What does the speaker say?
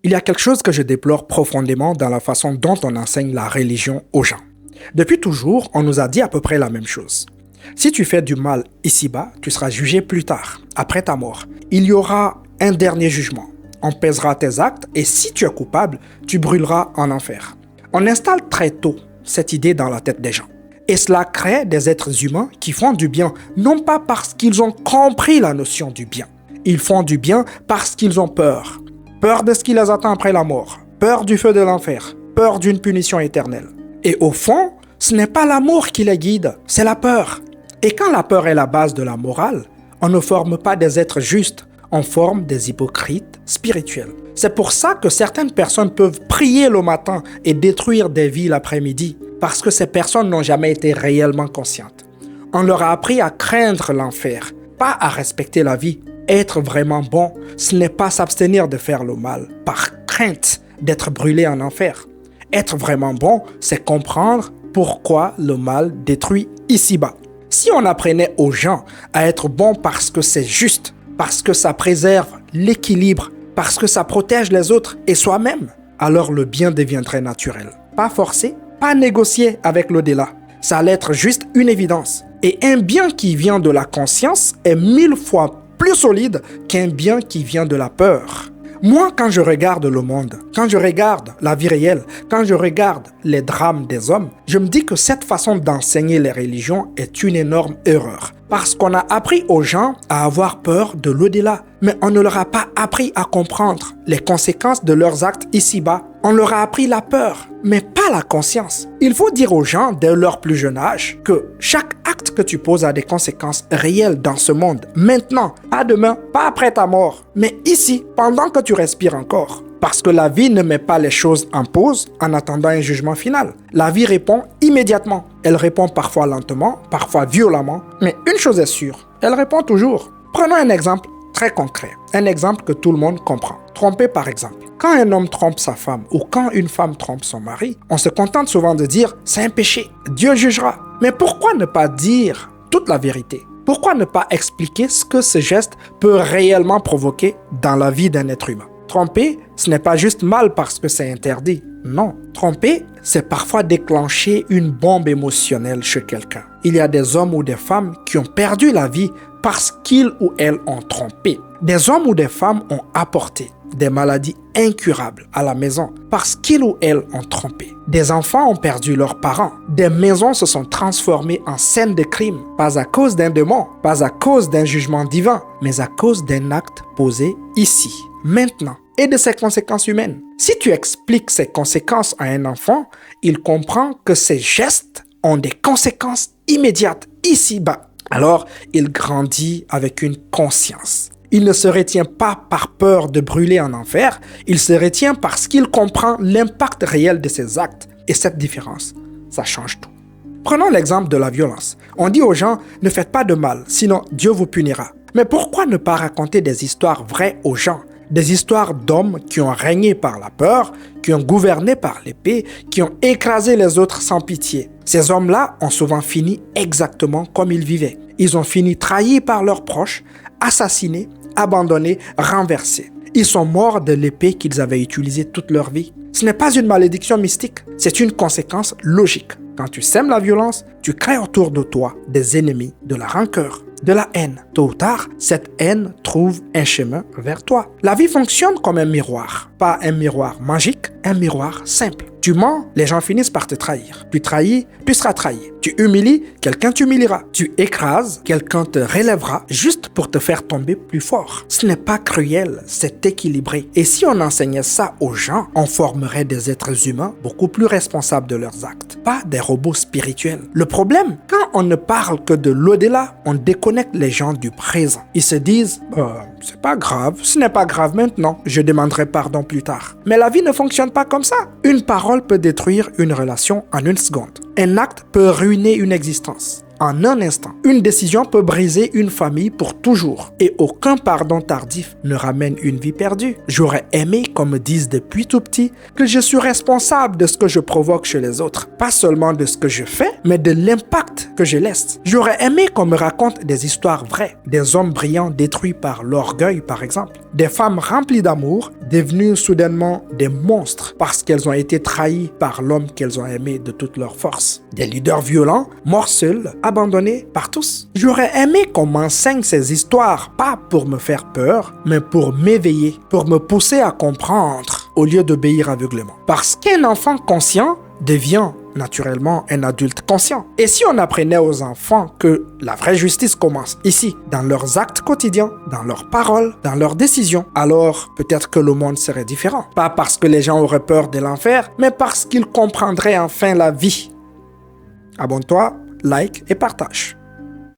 Il y a quelque chose que je déplore profondément dans la façon dont on enseigne la religion aux gens. Depuis toujours, on nous a dit à peu près la même chose. Si tu fais du mal ici-bas, tu seras jugé plus tard, après ta mort. Il y aura un dernier jugement. On pèsera tes actes et si tu es coupable, tu brûleras en enfer. On installe très tôt cette idée dans la tête des gens. Et cela crée des êtres humains qui font du bien, non pas parce qu'ils ont compris la notion du bien. Ils font du bien parce qu'ils ont peur. Peur de ce qui les attend après la mort. Peur du feu de l'enfer. Peur d'une punition éternelle. Et au fond, ce n'est pas l'amour qui les guide, c'est la peur. Et quand la peur est la base de la morale, on ne forme pas des êtres justes, on forme des hypocrites spirituels. C'est pour ça que certaines personnes peuvent prier le matin et détruire des vies l'après-midi, parce que ces personnes n'ont jamais été réellement conscientes. On leur a appris à craindre l'enfer, pas à respecter la vie. Être vraiment bon, ce n'est pas s'abstenir de faire le mal, par crainte d'être brûlé en enfer. Être vraiment bon, c'est comprendre pourquoi le mal détruit ici-bas. Si on apprenait aux gens à être bons parce que c'est juste, parce que ça préserve l'équilibre, parce que ça protège les autres et soi-même, alors le bien deviendrait naturel. Pas forcé, pas négocié avec l'au-delà. Ça allait être juste une évidence. Et un bien qui vient de la conscience est 1000 fois plus solide qu'un bien qui vient de la peur. Moi, quand je regarde le monde, quand je regarde la vie réelle, quand je regarde les drames des hommes, je me dis que cette façon d'enseigner les religions est une énorme erreur. Parce qu'on a appris aux gens à avoir peur de l'au-delà, mais on ne leur a pas appris à comprendre les conséquences de leurs actes ici-bas. On leur a appris la peur, mais pas la conscience. Il faut dire aux gens dès leur plus jeune âge que chaque acte que tu poses a des conséquences réelles dans ce monde, maintenant, pas demain, pas après ta mort, mais ici, pendant que tu respires encore. Parce que la vie ne met pas les choses en pause en attendant un jugement final. La vie répond immédiatement. Elle répond parfois lentement, parfois violemment, mais une chose est sûre, elle répond toujours. Prenons un exemple très concret, un exemple que tout le monde comprend. Tromper par exemple. Quand un homme trompe sa femme ou quand une femme trompe son mari, on se contente souvent de dire « c'est un péché, Dieu jugera ». Mais pourquoi ne pas dire toute la vérité? Pourquoi ne pas expliquer ce que ce geste peut réellement provoquer dans la vie d'un être humain? Tromper, ce n'est pas juste mal parce que c'est interdit. Non. Tromper, c'est parfois déclencher une bombe émotionnelle chez quelqu'un. Il y a des hommes ou des femmes qui ont perdu la vie parce qu'ils ou elles ont trompé. Des hommes ou des femmes ont apporté des maladies incurables à la maison parce qu'ils ou elles ont trompé. Des enfants ont perdu leurs parents. Des maisons se sont transformées en scènes de crime, pas à cause d'un démon, pas à cause d'un jugement divin, mais à cause d'un acte posé ici, maintenant, et de ses conséquences humaines. Si tu expliques ces conséquences à un enfant, il comprend que ces gestes ont des conséquences immédiates ici-bas. Alors, il grandit avec une conscience. Il ne se retient pas par peur de brûler en enfer, il se retient parce qu'il comprend l'impact réel de ses actes. Et cette différence, ça change tout. Prenons l'exemple de la violence. On dit aux gens, ne faites pas de mal, sinon Dieu vous punira. Mais pourquoi ne pas raconter des histoires vraies aux gens? Des histoires d'hommes qui ont régné par la peur, qui ont gouverné par l'épée, qui ont écrasé les autres sans pitié. Ces hommes-là ont souvent fini exactement comme ils vivaient. Ils ont fini trahis par leurs proches, assassinés, abandonnés, renversés. Ils sont morts de l'épée qu'ils avaient utilisée toute leur vie. Ce n'est pas une malédiction mystique, c'est une conséquence logique. Quand tu sèmes la violence, tu crées autour de toi des ennemis, de la rancœur, de la haine. Tôt ou tard, cette haine trouve un chemin vers toi. La vie fonctionne comme un miroir. Pas un miroir magique, un miroir simple. Tu mens, les gens finissent par te trahir. Tu trahis, tu seras trahi. Tu humilies, quelqu'un t'humiliera. Tu écrases, quelqu'un te relèvera juste pour te faire tomber plus fort. Ce n'est pas cruel, c'est équilibré. Et si on enseignait ça aux gens, on formerait des êtres humains beaucoup plus responsables de leurs actes. Pas des robots spirituels. Le problème, quand on ne parle que de l'au-delà, on déconnecte les gens du présent. Ils se disent, c'est pas grave, ce n'est pas grave maintenant, je demanderai pardon plus tard. Mais la vie ne fonctionne pas comme ça. Une parole peut détruire une relation en une seconde. Un acte peut ruiner une existence. en un instant. Une décision peut briser une famille pour toujours et aucun pardon tardif ne ramène une vie perdue. J'aurais aimé qu'on me dise depuis tout petit que je suis responsable de ce que je provoque chez les autres. Pas seulement de ce que je fais, mais de l'impact que je laisse. J'aurais aimé qu'on me raconte des histoires vraies. Des hommes brillants détruits par l'orgueil, par exemple. Des femmes remplies d'amour, devenues soudainement des monstres parce qu'elles ont été trahies par l'homme qu'elles ont aimé de toute leur force. Des leaders violents, morts seuls, abandonnés par tous. J'aurais aimé qu'on m'enseigne ces histoires, pas pour me faire peur, mais pour m'éveiller, pour me pousser à comprendre au lieu d'obéir aveuglément. Parce qu'un enfant conscient devient naturellement un adulte conscient. Et si on apprenait aux enfants que la vraie justice commence ici, dans leurs actes quotidiens, dans leurs paroles, dans leurs décisions, alors peut-être que le monde serait différent. Pas parce que les gens auraient peur de l'enfer, mais parce qu'ils comprendraient enfin la vie. Abonne-toi, like et partage.